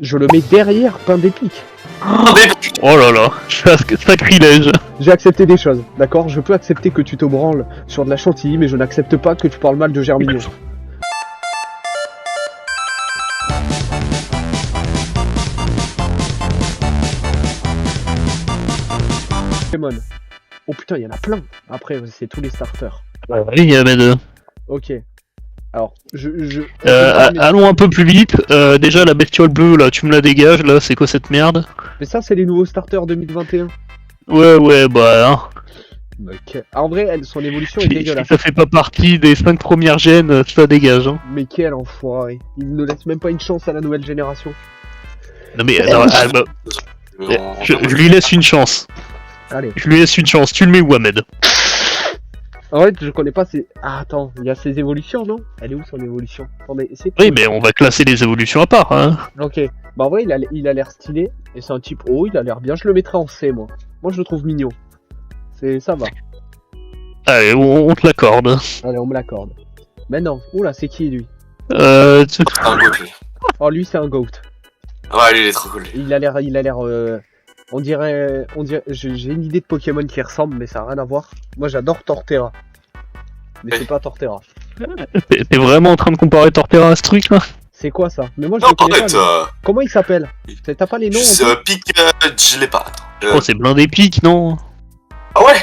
je le mets derrière pain d'épique. Oh là là, sacrilège. J'ai accepté des choses, d'accord? Je peux accepter que tu te branles sur de la chantilly, mais je n'accepte pas que tu parles mal de Germignon. Pokémon. Oh putain, il y en a plein. Après, c'est tous les starters. Oui, Ahmed. Ok. Alors, allons un peu plus vite. Déjà, la bestiole bleue, là, tu me la dégages, là, c'est quoi cette merde? Mais ça, c'est les nouveaux starters 2021. Ouais, bah, hein. Ok. En vrai, son évolution est dégueulasse. Si ça fait pas partie des 5 premières gènes, ça dégage, hein. Mais quel enfoiré. Il ne laisse même pas une chance à la nouvelle génération. Non mais, je lui laisse une chance. Allez. Je lui laisse une chance, tu le mets où, Ahmed? En fait, je connais pas ses... Ah, attends, il y a ses évolutions, non? Elle est où son évolution? Attendez, Oui, mais on va classer les évolutions à part, hein. Ok. Bah en vrai, il a l'air stylé. Et c'est un type haut, il a l'air bien. Je le mettrais en C, moi. Moi, je le trouve mignon. Ça va. Allez, on te l'accorde. Allez, on me l'accorde. Mais non. Oula, c'est qui, lui? C'est un goat, lui. Oh, lui, c'est un goat. Ouais, lui, il est trop cool. Il a l'air... On dirait... J'ai une idée de Pokémon qui ressemble, mais ça n'a rien à voir. Moi, j'adore Torterra. Mais c'est pas Torterra. T'es vraiment en train de comparer Torterra à ce truc, là? C'est quoi, ça? Mais moi, je Non, le connais arrête, pas. Comment il s'appelle? T'as pas les noms? Pic, je l'ai pas. Oh, c'est blindé pique, non? Ah ouais,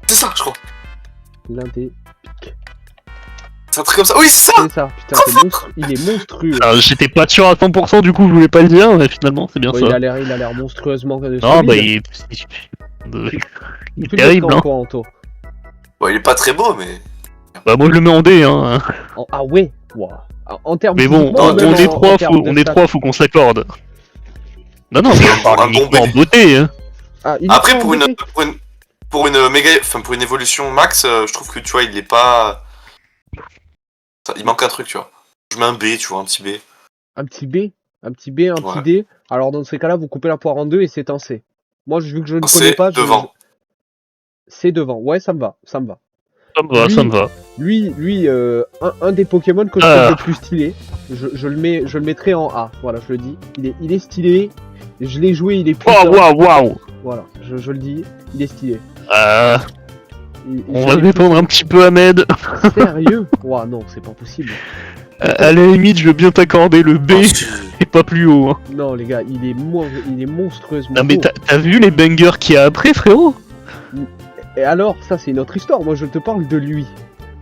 c'est ça, je crois. Blindé. C'est un truc comme ça. Oui, c'est ça. C'est ça. Putain, il est monstrueux. Alors, j'étais pas sûr à 100%, du coup, je voulais pas le dire, mais finalement, c'est bien Ouais, ça. il a l'air monstrueusement. Non, bah, il est terrible, hein. Quoi, Anto? Bon, il est pas très beau, mais. Bah, moi, je le mets en D, hein. Ah ouais. Wow. En termes Mais bon, physiquement, on est en termes de stats. trois, faut qu'on s'accorde. Non, mais on parle Un bon uniquement en bébé. beauté, hein. Ah, il est Après, pas pour une, embêté. pour une méga, enfin pour une évolution max, je trouve que tu vois, il est pas. Il manque un truc, tu vois. Je mets un B, tu vois, un petit B. Un petit B, un petit Ouais. D. Alors dans ces cas-là, vous coupez la poire en deux et c'est un C. Moi, vu que je ne connais C'est pas, devant. C'est devant. Ouais, ça me va. Ça me va. Lui, un des Pokémon que je trouve le plus stylé. Je le mettrai en A. Voilà, je le dis. Il est stylé. Je l'ai joué, il est puissant. Waouh. Voilà, je le dis. Il est stylé. On va détendre un petit peu, Ahmed. Sérieux? Ouah, non, c'est pas possible. À la limite, je veux bien t'accorder le B, et pas plus haut. Hein. Non, les gars, il est monstrueusement Non, mais beau. t'as vu les bangers qu'il y a après, frérot? Et alors, ça, c'est une autre histoire. Moi, je te parle de lui.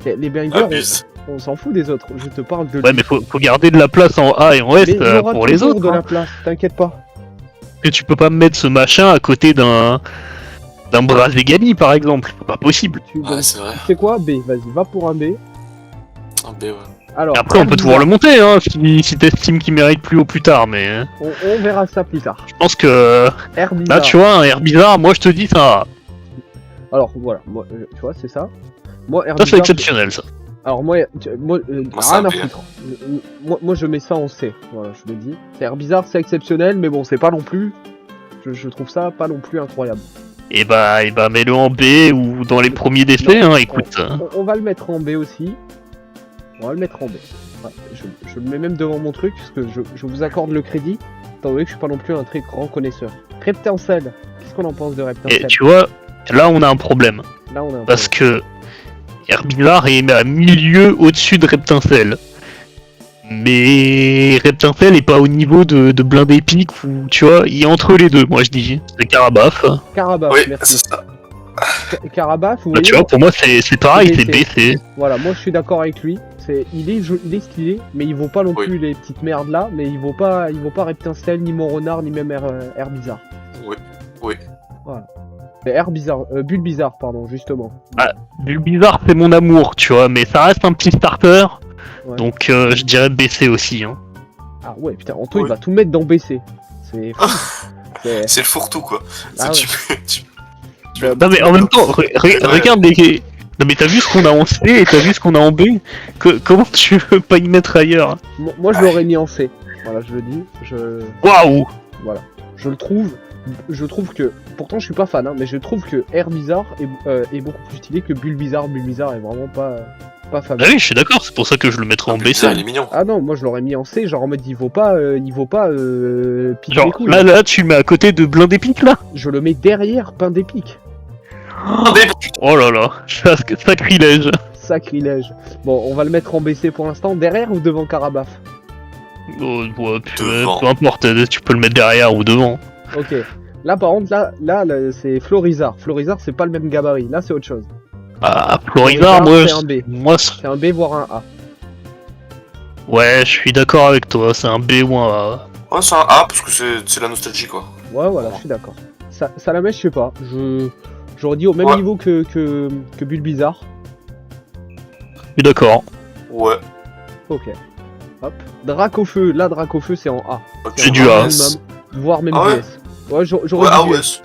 Les bangers, Abuse. on s'en fout des autres. Je te parle de lui. Ouais, mais faut garder de la place en A et en S Mais il y aura pour les toujours autres. de Hein. la place, t'inquiète pas. Que tu peux pas me mettre ce machin à côté d'un Braségani, par exemple. C'est pas possible. Ouais, c'est vrai. Tu sais quoi? B, vas-y, va pour un B. Un B, ouais. Alors, Après, on peut toujours le monter, hein, si t'estimes qu'il mérite plus haut plus tard, mais... on verra ça plus tard. Je pense que... Herbizarre. Là, tu vois, un air bizarre, moi, je te dis, ça... Alors, voilà, moi, tu vois, c'est ça. Moi, Ça, c'est Herbizarre, exceptionnel, ça. alors moi c'est rien un à B. foutre. Moi, je mets ça en C. Voilà, je le dis. C'est Herbizarre, c'est exceptionnel, mais bon, c'est pas non plus... Je trouve ça pas non plus incroyable. Et bah, mets-le en B ou dans les premiers décès, hein, écoute. On va le mettre en B aussi. On va le mettre en B. Ouais, je le mets même devant mon truc, parce que je vous accorde le crédit, étant donné que je suis pas non plus un très grand connaisseur. Reptincelle, qu'est-ce qu'on en pense de Reptincelle? Et tu vois, là, on a un problème. Là, on a un Parce que Herbizarre est à milieu au-dessus de Reptincelle. Mais Reptincelle est pas au niveau de Blindé Pique, où, tu vois, il est entre les deux, moi je dis. C'est Carabaf. Carabaf, Oui, merci. c'est ça. Carabaf, vous Bah, tu voyez, vois, pour moi, c'est pareil, c'est B, B, c'est... voilà, moi je suis d'accord avec lui. Il est stylé, mais il vaut pas non Oui. plus les petites merdes là, mais il vaut pas Reptincelle, ni Monronard, ni même Herbizarre. Oui. Voilà. Mais Herbizarre, Bulbizarre, pardon, justement. Bulbizarre, c'est mon amour, tu vois, mais ça reste un petit starter. Ouais. Donc, je dirais BC aussi, hein. Ah ouais, putain, Anto, il Oui. va tout mettre dans BC. C'est fou. C'est le fourre-tout, quoi. Ah C'est- ouais. Non, mais en même temps, regarde les... Non, mais t'as vu ce qu'on a en C et t'as vu ce qu'on a en B? Comment tu veux pas y mettre ailleurs? Moi, je l'aurais mis en C. Voilà, je le dis. Waouh! Voilà. Je trouve que... Pourtant, je suis pas fan, hein, mais je trouve que Herbizarre est beaucoup plus stylé que Bulbizarre. Bulbizarre est vraiment pas pas Ah Fabien. oui, je suis d'accord, c'est pour ça que je le mettrais en Bizarre, BC. il est mignon. Ah non, moi je l'aurais mis en C, genre en mode il vaut pas pique les Genre, couilles. là, tu le mets à côté de Blindé Pique, là. Je le mets derrière pain d'épic. Oh là là, sacrilège. Sacrilège. Bon, on va le mettre en BC pour l'instant, derrière ou devant Carabaf? Oh, ouais, Devant. peu importe, tu peux le mettre derrière ou devant. Ok. Là par contre, là c'est Florizard. Florizard c'est pas le même gabarit, là c'est autre chose. Ah, Florizard, c'est un B. moi, C'est un B voire un A. ouais, je suis d'accord avec toi, c'est un B ou un A. Ouais, c'est un A parce que c'est la nostalgie quoi. Ouais voilà, je suis d'accord. Salamèche, je sais pas. J'aurais dit au même Ouais. niveau que Bulbizarre. Je suis d'accord. Ouais. Ok. Hop. Dracofeu, là Dracofeu c'est en A. C'est en du A. minimum, voire même Ah ouais. du S. Ouais, j'aurais Ouais, ah dit ouais. S.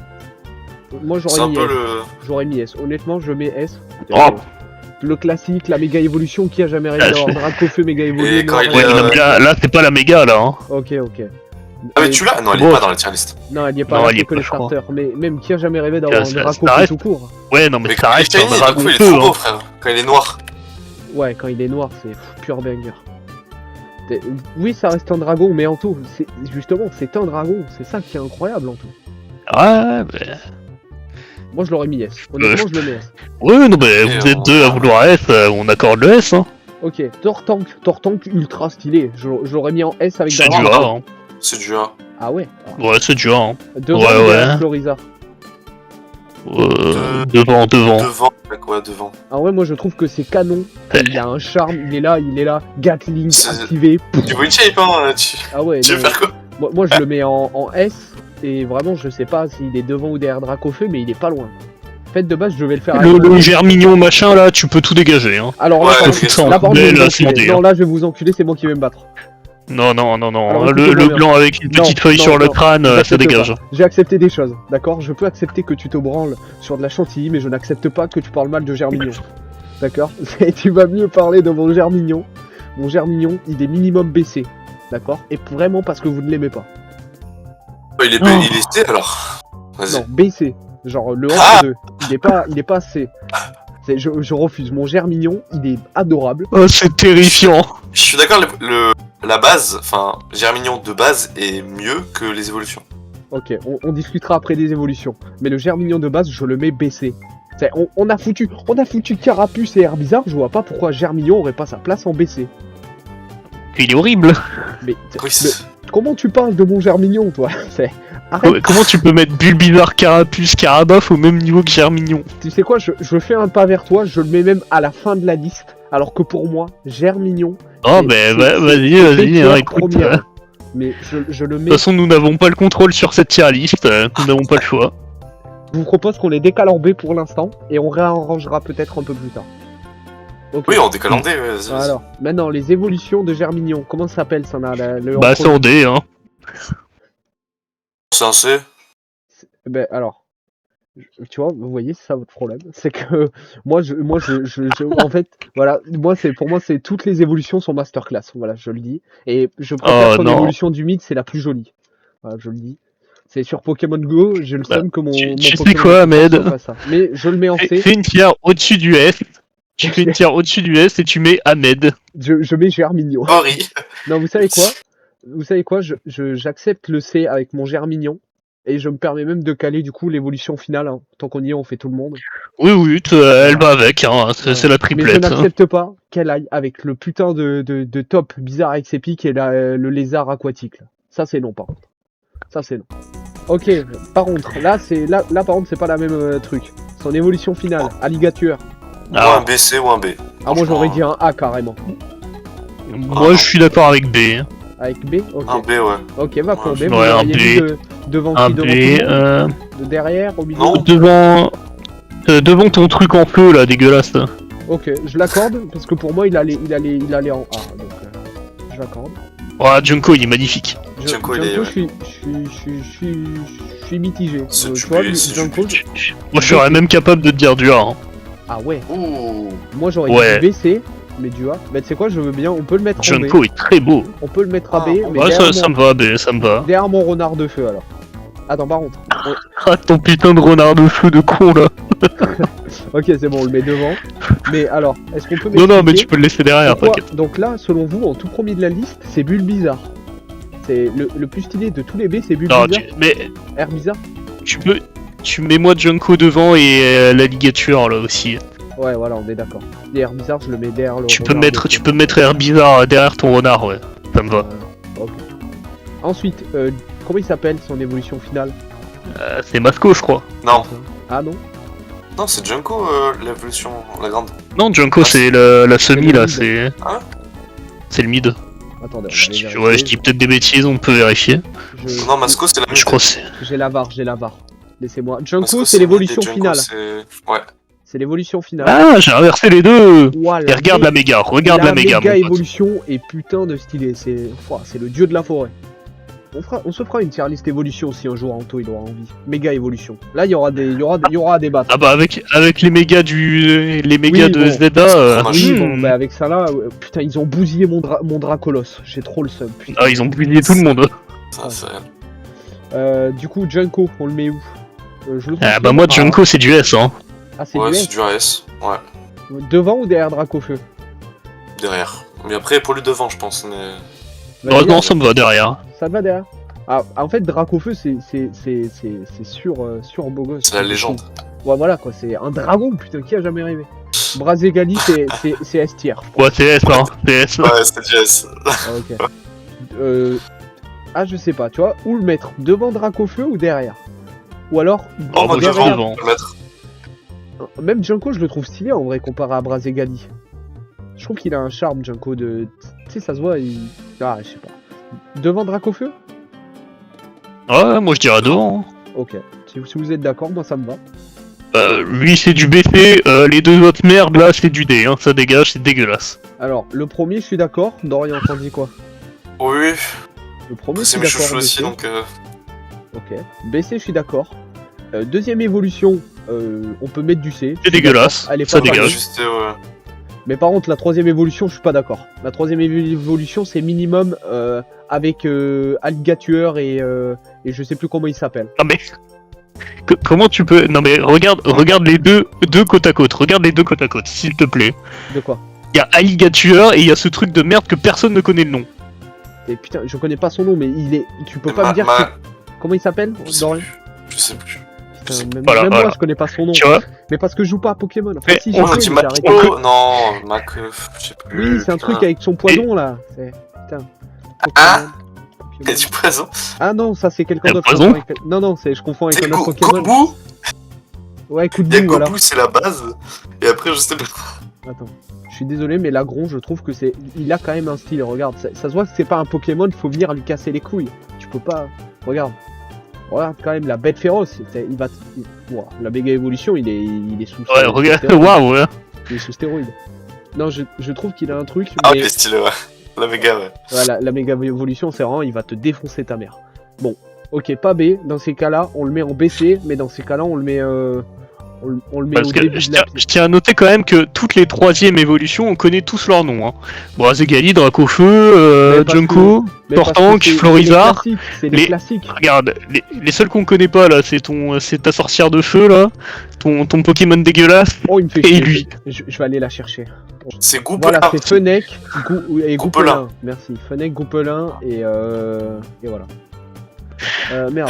Moi C'est j'aurais un mis peu S. le. J'aurais mis S. Honnêtement, je mets S. Oh. Le classique, la méga évolution, qui a jamais rêvé Ah, d'avoir Dracofeu méga évolué. Et quand il est, Ouais, non, mais là c'est pas la méga, là. Hein. Ok, ok. Ah, mais tu l'as? Non, elle est Bon. pas dans la tier list. Non, elle y est pas, Non, là, elle y c'est est que pas, les je crois. starters. Mais même qui a jamais rêvé d'avoir Ça- un ça Dracofeu reste- tout court? Ouais, non, mais Mais ça quand il est reste un shiny, dragon il est feu, trop hein. beau, frère. Quand il est noir. Ouais, quand il est noir, c'est pur banger. Oui, ça reste un dragon, mais en tout, justement, c'est un dragon. C'est ça qui est incroyable en tout. Ouais, mais... Moi, je l'aurais mis S. Honnêtement, je le mets S. Ouais, non, mais Et vous êtes on- deux à vouloir S, on accorde le S, hein. Ok, Tortank ultra stylé. Je l'aurais mis en S avec C'est dragon. du A, hein. C'est du A. Ah ouais. Ouais, c'est du A, hein. Devant Ouais, ou ouais. derrière Florizard. Devant. Devant. Ouais, devant. Ah ouais, moi je trouve que c'est canon. Il a un charme, il est là. Gatling C'est- activé. Tu veux une shape, hein? Ah ouais. Tu veux non, faire quoi? moi je le mets en S. Et vraiment, je sais pas s'il est devant ou derrière Dracofeu, mais il est pas loin. En fait, de base, je vais le faire avec Le mon- germignon machin, là, tu peux tout dégager, hein. Alors là, Ouais, par faut contre, foutre ça en là, par contre, je vais poubelle, vous à se enculer. demander, Non, là, je vais vous enculer, c'est moi qui vais me battre. Non. Alors, Le écoutez-moi bien. blanc avec une petite feuille non, sur le non, crâne, ça j'accepte dégage. pas. J'ai accepté des choses, d'accord? Je peux accepter que tu te branles sur de la chantilly, mais je n'accepte pas que tu parles mal de Germignon. D'accord? Tu vas mieux parler de mon Germignon. Mon Germignon, il est minimum baissé. D'accord? Et vraiment parce que vous ne l'aimez pas. Ouais, il est Oh. il est C alors. Vas-y. Non, baissé. Genre le Ah 2. Il est pas C. Je refuse. Mon Germignon, il est adorable. Oh, c'est terrifiant. Je suis d'accord, la base, enfin, Germignon de base est mieux que les évolutions. Ok, on discutera après des évolutions. Mais le Germignon de base, je le mets baissé. On a foutu Carapuce et Herbizarre, je vois pas pourquoi Germignon aurait pas sa place en BC. Il est horrible. Oui, Mais comment tu parles de mon Germignon, toi? Arrête. Comment tu peux mettre Bulbizarre, Carapuce, Carabaf au même niveau que Germignon? Tu sais quoi, je fais un pas vers toi, je le mets même à la fin de la liste. Alors que pour moi, Germignon. Oh, c'est- ben c'est- vas-y, c'est vas-y, Baker écoute. premier. De Mais je le mets. toute façon, nous n'avons pas le contrôle sur cette tier list, nous n'avons pas le choix. Je vous propose qu'on les décale en B pour l'instant et on réarrangera peut-être un peu plus tard. Ok. Oui, on décale en D, ouais, vas-y, vas-y. Alors, maintenant, les évolutions de Germignon, comment ça s'appelle ça le Bah, c'est en D, hein. C'est un C. Ben alors, tu vois, vous voyez, c'est ça votre problème, c'est que moi, en fait, voilà, pour moi, c'est toutes les évolutions sont masterclass, voilà, je le dis, et je préfère Oh, ton non. évolution du mythe, c'est la plus jolie, voilà, je le dis. C'est sur Pokémon Go, j'ai le Bah, seum que mon tu sais Pokémon quoi, Ahmed soit pas ça. Mais je le mets en C, Fais une tier au-dessus du S. Tu fais une tier au-dessus du S et tu mets Ahmed. je mets Germignon. Henri. Non, vous savez quoi? J'accepte le C avec mon Germignon. Et je me permets même de caler du coup l'évolution finale. Hein. Tant qu'on y est, on fait tout le monde. Oui, elle va avec, hein. C'est la Mais je triplette. hein. n'accepte pas qu'elle aille avec le putain de top bizarre avec ses pics et le lézard aquatique. Là. Ça c'est non par contre. Ça c'est non. Ok, par contre, là par contre c'est pas la même truc. Son évolution finale, alligator. Ou un B, C ou un B. Ah moi j'aurais dit un A carrément. Moi, je suis d'accord avec B. hein. Avec B. Ok. Un B, ouais. Ok, va pour B. Ouais, Vous un auriez B. dit devant Un qui? B, Devant tout le monde De derrière, au milieu. Non. devant ton truc en feu, là, dégueulasse. là. Ok, je l'accorde parce que pour moi il allait en A, donc je l'accorde. Oh, Junko, il est magnifique. Junko, il est, Junko, je suis mitigé. C'est Tu vois, du B, c'est Junko, du B. Moi, je serais même capable de te dire du A. hein. ah ouais. Ouh. Moi j'aurais Ouais. dit BC, mais du A. Mais tu sais quoi, je veux bien, on peut le mettre en B. Junko est très beau. On peut le mettre à B, Ah, mais Ouais, derrière, ça me va, B, ça me va. derrière mon renard de feu alors. Attends, par contre. Ah, ton putain de renard de feu de con, là. Ok, c'est bon, on le met devant. Mais alors, est-ce qu'on peut Non, non, mais m'expliquer tu peux le laisser derrière, pourquoi- t'inquiète. Donc là, selon vous, en tout premier de la liste, c'est Bulbizarre. C'est le plus stylé de tous les B, c'est Non, Bulbizarre. mais Herbizarre. tu mets moi Junko devant et la ligature là aussi. Ouais, voilà, on est d'accord. Et Herbizarre, je le mets derrière le Tu peux renard mettre, de- tu peux mettre Herbizarre derrière ton renard, ouais. Ça me va. Ok. Ensuite, comment il s'appelle son évolution finale? C'est Masco, je crois. Non, Ah non? non, c'est Junko l'évolution, la grande. Non, Junko, c'est la semi le là, mid. c'est. Hein C'est le mid. Attendez, on va aller Ouais, vérifier. je dis peut-être des bêtises, on peut vérifier. Je- Non, Masco, c'est la Je crois que c'est. J'ai la VAR, j'ai la VAR. Laissez-moi. Junko, Masco, c'est l'évolution mid et Junko, finale. c'est- Ouais. C'est l'évolution finale. Ah, j'ai inversé les deux. Voilà. Et regarde la méga, regarde la méga, mon pote. évolution est putain de stylé. C'est le dieu de la forêt. On se fera une tier list évolution si un jour Anto il aura envie. Méga évolution. Là, il y aura à débattre. Ah bah avec les mégas les mégas Oui, de bon. ZA, Oui, bon, bah avec ça là, putain, ils ont bousillé mon Dracolos. J'ai trop le seum. Putain. ah, ils ont brûlé tout le monde. Ça, c'est... Du coup, Junko, on le met où? Je le trouve Ah bah bien. moi Junko c'est du S hein. Ah, c'est Ouais, du c'est S. du AS. Ouais, Devant ou derrière Dracofeu? derrière. Mais après, pour lui devant, je pense. Mais... Bah, Heureusement regarde, ça me va derrière. ça va derrière. Ah, en fait, Dracofeu, c'est sur beau gosse. C'est la légende. Ouais, voilà quoi, c'est un dragon, putain, qui a jamais rêvé? Brazegali, c'est S tier. Ouais c'est S hein, c'est S. Ouais, c'est du S. Ah, ok. Ah, je sais pas, tu vois, où le mettre? Devant Dracofeu ou derrière? Ou alors, Oh, moi, derrière. devant. On peut le mettre. Même Junko, je le trouve stylé en vrai comparé à Brazegali. Je trouve qu'il a un charme, Junko, de. Tu sais, ça se voit, il. Ah, je sais pas. Devant Dracofeu? Ouais, moi je dirais devant. Hein. Ok. Si vous êtes d'accord, moi ça me va. Lui c'est du BC, les deux autres merdes là c'est du D, hein. Ça dégage, c'est dégueulasse. Alors, le premier, je suis d'accord. Dorian, t'en dis quoi? Oui, Le premier, je c'est suis mes d'accord. chouchous aussi, BC. donc... Ok. BC, je suis d'accord. Deuxième évolution, on peut mettre du C. C'est dégueulasse, Elle est ça pas dégage. mal. Juste, ouais. Mais par contre, la troisième évolution, je suis pas d'accord. La troisième évolution, c'est minimum avec Alligatueur et je sais plus comment il s'appelle. Non mais comment tu peux. Non mais regarde les deux côte à côte, regarde les deux côte à côte, s'il te plaît. De quoi? Il y a Alligatueur et il y a ce truc de merde que personne ne connaît le nom. Et putain, je connais pas son nom, mais il est. Tu peux pas Ma- me dire ma- comment il s'appelle, Je sais Dorian? plus. Je sais plus. Putain, même Voilà, même voilà. moi, je connais pas son nom. Tu vois. Mais parce que je joue pas à Pokémon. Enfin, Mais si, on je On dit joue, mais j'ai arrêté. Macro, non, Mac, je sais plus. Oui, c'est un truc putain. avec son poison là. Putain. Ah Pokémon. Il y a du poison. Ah non, ça c'est quelqu'un Un d'autre. poison Non, non, je confonds avec C'est un autre Pokémon. Kobu. Ouais, coup de Il y a boue, voilà. Kobu, c'est la base. Et après, je sais pas. Attends. Je suis désolé, mais Lagron, je trouve que c'est. Il a quand même un style, regarde. Ça se voit que c'est pas un Pokémon, faut venir lui casser les couilles. Tu peux pas. Regarde. Regarde quand même la bête féroce. Il va. Ouah, la méga évolution, il est sous. Ouais, regarde, stéroïde. waouh, ouais. Il est sous stéroïde. Non, je trouve qu'il a un truc. Ah, mais... il est stylé, ouais. La méga, ouais. Voilà, la méga évolution, c'est vraiment, il va te défoncer ta mère. Bon, ok, pas B. Dans ces cas-là, on le met en BC, mais dans ces cas-là, on le met, on le met Parce au que début je de la je tiens à noter quand même que toutes les troisièmes évolutions, on connaît tous leurs noms. Hein. Brazegali, Dracofeu, Mais parce Junko, Mais parce que Tortank, c'est Florizard. les les- classiques. Regarde, les seuls qu'on connaît pas là, c'est ta sorcière de feu là, ton Pokémon dégueulasse, Oh, il me fait et chier. lui. Je vais aller la chercher. C'est Goupelin. Voilà, c'est Fennec et Goupelin. Goupelin. Merci. Fennec, Goupelin et voilà. Merde.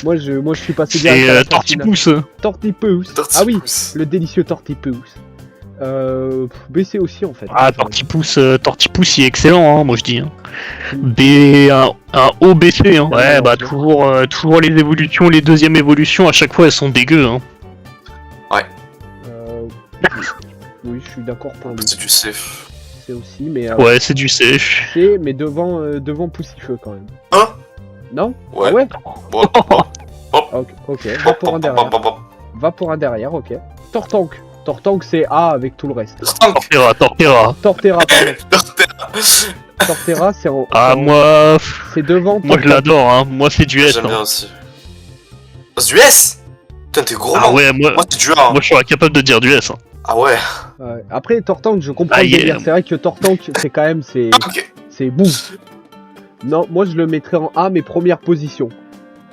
Moi je suis passé direct c'est à la phase finale. Tortipousse. Tortipousse. Ah oui, le délicieux Tortipousse. BC aussi en fait. Ah, Tortipousse, il est excellent, hein, moi je dis. Hein. Un haut BC, hein. Ouais, bah toujours les évolutions, les deuxièmes évolutions, à chaque fois elles sont dégueu. Hein. Oui, je suis d'accord pour lui. C'est du safe. C'est aussi, mais Ouais, c'est du sèche. c'est mais devant Poussifeu quand même. Hein? Non? Ouais. Ah ouais. Bon, bon, Ok. Va pour un derrière. Va pour un derrière. Ok. Tortank. Tortank c'est A avec tout le reste. Torterra. Torterra. Pardon. Torterra c'est en. Ah, c'est en- moi C'est devant. je l'adore, hein. Moi c'est du S. J'aime bien Hein. aussi. Oh, c'est du S. Putain, t'es gros, Ah man. ouais, Moi, c'est du A. Hein. moi je serais capable de dire du S. Hein. Ah ouais. Ouais. Après Tortank, je comprends Ah, le yeah. délire. C'est vrai que Tortank c'est quand même c'est Ok. boum. Non, moi je le mettrais en A, mais première position.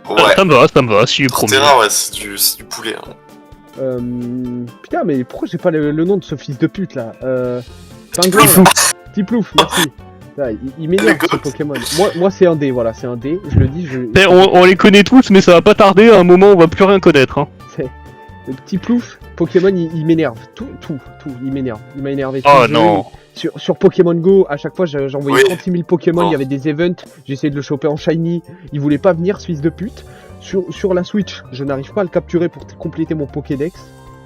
Ouais. Ça me va, si je promets. Torterra, ouais, c'est du poulet. Hein. Putain, mais pourquoi j'ai pas le nom de ce fils de pute là Pingouin. Petit plouf, merci. Là, il m'énerve ce Pokémon. Moi c'est un dé, voilà, c'est un dé. Je le dis, On les connaît tous, mais ça va pas tarder. À un moment, on va plus rien connaître. Hein. Le petit plouf, Pokémon, il m'énerve. Tout, il m'énerve. Il m'a énervé. Oh non. Sur Pokémon Go, à chaque fois, j'envoyais 36 000 Pokémon, Oh. il y avait des events, j'essayais de le choper en shiny, il voulait pas venir, ce fils de pute. Sur la Switch, je n'arrive pas à le capturer pour compléter mon Pokédex.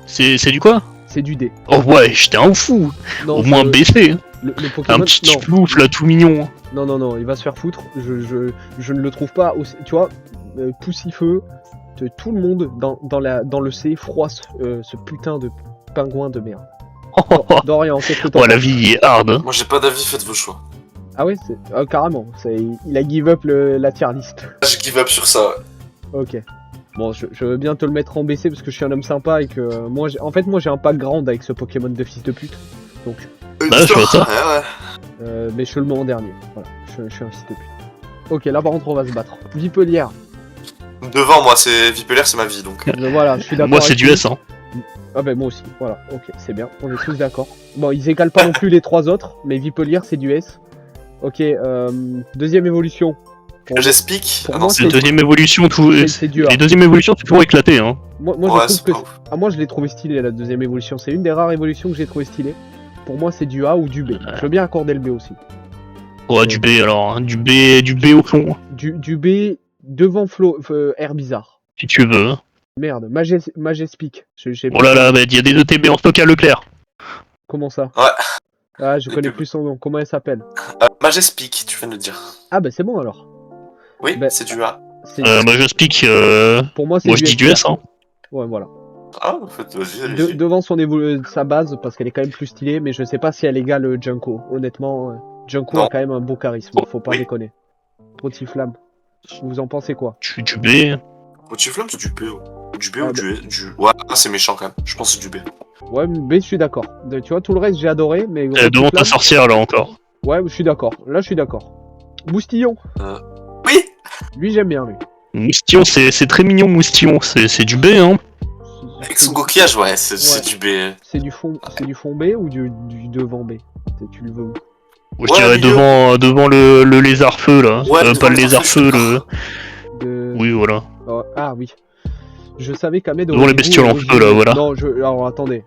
C'est du quoi? C'est du dé. Oh ouais, j'étais un fou. Non, Au moins baissé. Hein. le Pokémon, Un petit non. plouf là, tout mignon. Hein. Non, il va se faire foutre. Je ne le trouve pas aussi. Tu vois, Poussifeu, tout le monde dans le C froisse ce putain de pingouin de merde. Dorian, qu'est-ce que t'en Oh, la penses? vie est hard. Hein. Moi j'ai pas d'avis, faites vos choix. Ah ouais, carrément. Il a give up la tier list. Je give up sur ça, ouais. Ok. Bon, je veux bien te le mettre en BC parce que je suis un homme sympa et que moi, j'ai un background avec ce Pokémon de fils de pute. Donc, Bah, je vois ça. Ouais. mais je le mets en dernier. Voilà, je suis un fils de pute. Ok, là par contre, on va se battre. Vipelière. Devant moi, c'est Vipelaire, c'est ma vie donc. Voilà, je suis d'accord. Moi, c'est avec du lui. S. Hein. Ah ben moi aussi, voilà, ok, c'est bien, on est tous d'accord. Bon, ils égalent pas non plus les trois autres, mais Vipelière c'est du S. Ok, deuxième évolution. J'explique. pour Ah moi, non, C'est la deuxième évolution, c'est du A. les deuxièmes évolutions, c'est toujours éclaté. Hein. Moi Ouais, je c'est trouve que... pas ouf. Ah, moi je l'ai trouvé stylé la deuxième évolution, c'est une des rares évolutions que j'ai trouvé stylée. Pour moi c'est du A ou du B. Je veux bien accorder le B aussi. Ouais, du B alors. Hein. Du B au fond, Du B devant Air Bizarre. si tu veux. Hein. Merde, Majespic. Oh là là, il y a des ETB en stock à Leclerc. Comment ça? Ouais. Ah, je Des connais pubs. plus son nom, comment elle s'appelle? Majespic, tu viens de le dire. Ah bah c'est bon alors. Oui, Ben- c'est du A. C'est- Moi, j'explique. Pour moi c'est Moi, je dis du S. Hein. Ouais, voilà. Ah, en fait, vas-y, De- allez-y. devant sa base, parce qu'elle est quand même plus stylée, mais je sais pas si elle égale Junko. Honnêtement, Junko Non. a quand même un beau charisme, faut pas Oui. déconner. Flamme. Vous en pensez quoi? Du B. Oh, tu flammes, c'est du B. Du B Ah, ou du S du... Ouais, c'est méchant quand même. Je pense que c'est du B. Ouais, B, je suis d'accord. Tu vois, tout le reste, j'ai adoré, mais... Devant ta Flamme, sorcière là encore. ouais, je suis d'accord. Là, je suis d'accord. Moustillon. Oui. Lui, j'aime bien, lui. Moustillon, c'est très mignon, Moustillon. C'est du B, hein. Avec son coquillage, ouais, c'est du B. C'est du fond B ou du devant B? Tu le veux où? Je Ouais, dirais milieu. devant le lézard feu là. Ouais, devant pas le le lézard lézard-feu, feu, je le. De... Oui, voilà. Oh, ah oui. Je savais qu'Ahmed Devant aurait les des bestioles goûts en feu, là, originaux. voilà. Non, alors attendez,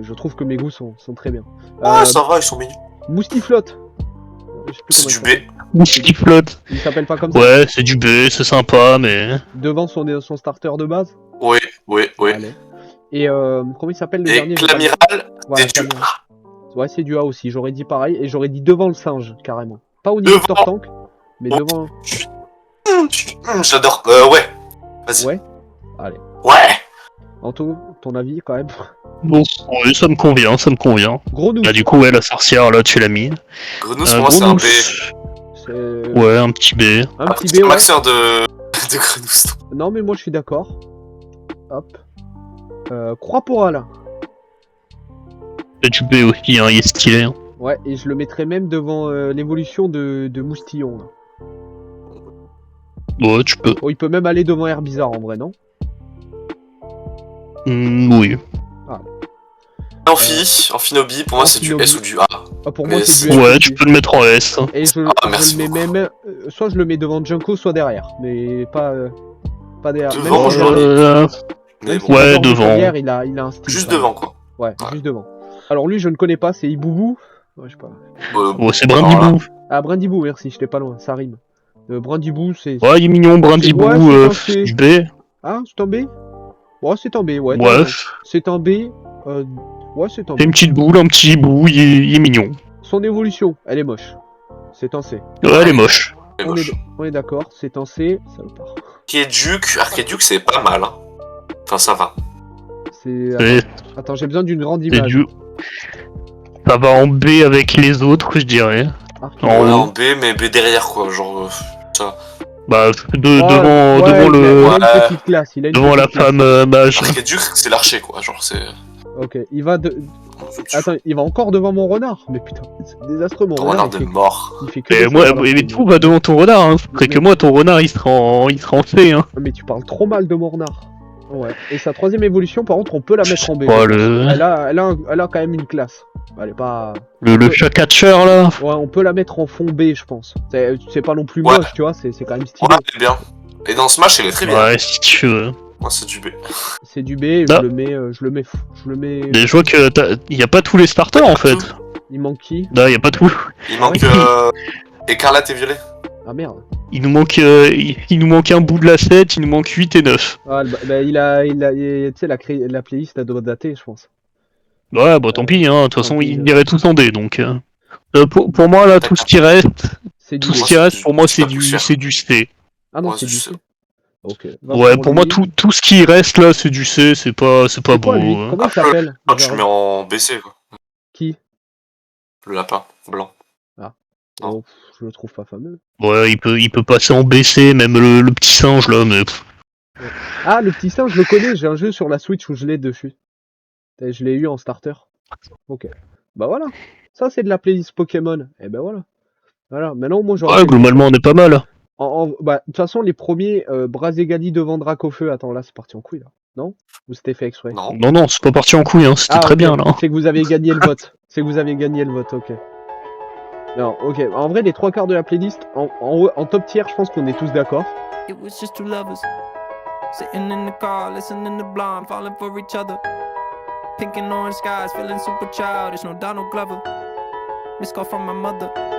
je trouve que mes goûts sont très bien. Ah, ça va, ils sont mignons. Moustiflotte. Je sais plus C'est comment du il B. s'appelle. Moustique flotte. Il s'appelle pas comme ça. Ouais, c'est du B, c'est sympa, mais. Devant son starter de base. Oui. Allez. Et comment il s'appelle le Et dernier? Clamiral, Voilà, c'est du Clamiral. A. Ouais, c'est du A aussi. J'aurais dit pareil et j'aurais dit devant le singe carrément. Pas au niveau de Devant. Tortank, mais Oh. devant. J'adore. Ouais. Vas-y. Ouais. Allez. Ouais. Anto, ton avis quand même. Bon, oui, ça me convient, ça me convient. Gros nous. Bah, du coup, ouais, la sorcière, là, tu l'as mis. Grenouille, pour moi, c'est un B. C'est Ouais, un petit B. un Un petit petit B. Ouais. maxeur de Grenouille. Non mais moi je suis d'accord. Hop. Croix-Poral. C'est du B aussi, hein, il est stylé. Hein. Ouais, et je le mettrais même devant l'évolution de Moustillon. Là. Ouais, tu peux. Oh, il peut même aller devant Air Bizarre en vrai, non? Oui. Amphinobi, pour moi, c'est du S ou du A. Ah, pour moi Mais c'est du c'est- S Ouais, aussi. tu peux le mettre en S. Hein. Et je merci le mets beaucoup. même... soit je le mets devant Junko, soit derrière. Mais pas derrière. Devant, même si genre, Mais même bon, si Ouais, j'adore devant. Vipelière, il a un style. juste quand même. devant, quoi. Ouais, Ouais. juste devant. Alors lui je ne connais pas, c'est Iboubou. Ouais, je sais pas. Ouais, c'est alors Brindibou. Ah, Brindibou, merci, j'étais pas loin, ça rime. Brindibou, c'est... Ouais, il est mignon, Brindibou. Ouais, c'est un C. Du B. Ah, c'est un B? Ouais, c'est un B, ouais. Ouais. C'est un B. Ouais, c'est un B. C'est une petite boule, un petit hibou, il est mignon. Son évolution, elle est moche. C'est un C. Ouais, elle est moche. c'est On moche. est d'accord, c'est un C. Salopard. Archéduc, c'est pas mal. Hein. Enfin, ça va. C'est... Ouais, Attends, j'ai besoin d'une grande c'est image. du. Ça va en B avec les autres, je dirais. Archétype. En Ouais, haut. en B, mais B derrière, quoi. Genre, Bah, Ouais, devant ouais, devant il a le. une petite classe. Il a une Devant la petite classe. femme mage. Archéduc, c'est l'archer, quoi. Genre, c'est. Ok, il va Attends, il va encore devant mon renard. Mais putain, c'est désastreux mon Ton renard. renard de mort. Il fait que Et des moi, choses, alors mais que- tout va devant ton renard, hein. Après que moi, ton renard, il sera en C, hein. Mais tu parles trop mal de mon renard. Ouais. Et sa troisième évolution, par contre, on peut la mettre en B. Oh, le, Elle a quand même une classe. Elle est pas. le chat catcher là. Ouais, on peut la mettre en fond B, je pense. C'est pas non plus Ouais. moche, tu vois, c'est quand même stylé. Ouais, elle est bien. Et dans Smash, elle est très bien. Ouais, si tu veux. Moi, c'est du B. C'est du B, et Ah. je le mets. Mais je vois que y a pas tous les starters en fait. Il manque qui? Là, y a pas tout. Il manque Écarlate et Violet. Ah merde. Il nous manque un bout de la 7, il nous manque 8 et 9. Ah, bah, tu sais, la playlist, elle doit dater, je pense. Ouais, bah tant pis, hein. De toute tant façon, pis, ils iraient tous en D, donc. Pour moi, là, tout ce qui reste, C'est du tout B. ce qui reste, pour moi, c'est pas c'est plus cher. du C. Ah non, Ouais, c'est du c'est C. Ok. Ouais, pour moi, lui. tout ce qui reste là, c'est du C, c'est pas C'est beau. quoi, lui hein. Comment il s'appelle Ah, tu Genre, mets en BC, quoi. Qui Le lapin blanc. Non. Oh, je le trouve pas fameux. Ouais, il peut passer en BC, même le petit singe là, mais. Ah, le petit singe, je le connais, j'ai un jeu sur la Switch où je l'ai dessus. Et je l'ai eu en starter. Ok. Bah voilà. Ça, c'est de la playlist Pokémon. Et ben voilà. Voilà. Maintenant, moi, j'aurais. Ouais, globalement, on est pas mal. Bah, de toute façon, les premiers, Brazegali devant Dracofeu. Attends, là, c'est parti en couille, là. Non Ou c'était fait exprès Non. Non, c'est pas parti en couille, hein. C'était très ok. bien là. C'est que vous avez gagné le vote. C'est que vous avez gagné le vote, ok. Non, ok. En vrai, les trois quarts de la playlist, en top tier, je pense qu'on est tous d'accord. It was just two lovers sitting in the car, listening to Blonde, falling for each other. Pink and orange skies, feeling super childish. No Donald Glover. Missed call from my mother.